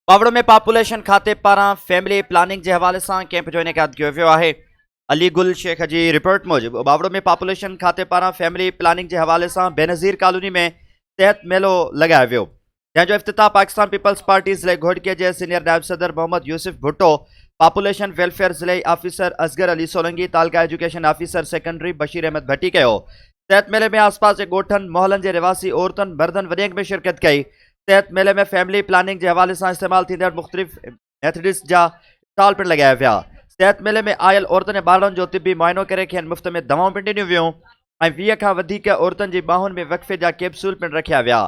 पावड़ो में पॉपुलेशन खाते पारां फैमिली प्लानिंग के हवाले से कैंप जो इनेकाद किया वियो है। अली गुल शेख की रिपोर्ट मूजिब बावड़ो में पॉपुलेशन खाते पारां फैमिली प्लानिंग के हवाले से बेनज़ीर कॉलोनी में सेहत मेलो लगाया वियो, जैंजो इफ्तिताह पाकिस्तान पीपल्स पार्टी ज़िले घोड़के के सीनियर नायब सदर मोहम्मद यूसुफ भुट्टो, पॉपुलेशन वेलफेयर ज़िले officer Asghar Ali Solangi, taluka education officer secondary Bashir Ahmed Bhatti कयो। सेहत मेले में आसपास के गोठन मोहल्लन के रिवासी औरतन मर्दन वधीक में शिरकत कई। सेहत मेले में फैमिली प्लानिंग के हवाले से इस्तेमाल थींदड़ मुख्तलिफ मेथड्स जा स्टॉल पिण लगाया विया। सेहत मेले में आयल औरतन ॿारनि जो तिबी मुआइनो करे खेनि मुफ़्त में दवाऊं पिण ॾिनियूं वियूं ऐं 20 खां वधीक औरतुनि जी ॿाहुनि में वक़फ़े जा कैप्सूल पिण रखिया विया।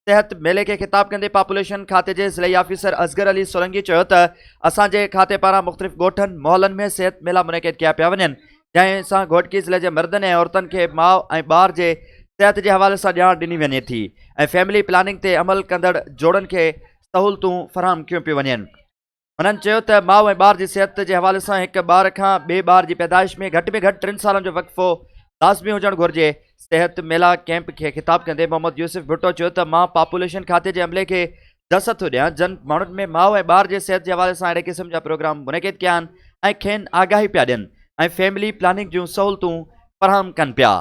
सेहत मेले के खिताब कंदे पॉपुलेशन खाते के ज़िले ऑफिसर असगर अली सोलंगी चयो त असांजे खाते पारां मुख्तलिफ गोठन मोहल्लन में सेहत मेला मुनक़िद किया पिया वञनि, जंहिंसां घोटकी ज़िले के मर्दनि ऐं औरतुनि खे माउ ऐं ॿार जे सेहत के हवाले से ॼाण ॾिनी वञे थी ऐं फैमिली प्लानिंग ते अमल कंदड़ जोड़नि खे सहूलतूं फराहम कयूं पियूं वञनि। उन्हनि चयो त माउ ऐं ॿार जी सेहत के हवाले से हिक ॿार खां ॿिए ॿार की पैदाइश में घटि में घटि 3 सालनि जो वक़फ़ो लाज़मी हुजणु घुरिजे। सेहत मेला कैंप के खिताब कंदे मोहम्मद यूसुफ भुट्टो चयो त मां पॉपुलेशन खाते के अमले के दस्त थो ॾियां, जन माण्हुनि में माउ ऐं ॿार जे सेहत के हवाले से अहिड़े क़िस्म जा प्रोग्राम मुनक़िद कया आहिनि ऐं खेनि आगाही पिया ॾियनि ऐं फैमिली प्लानिंग जूं सहूलतूं फराहम कनि पिया।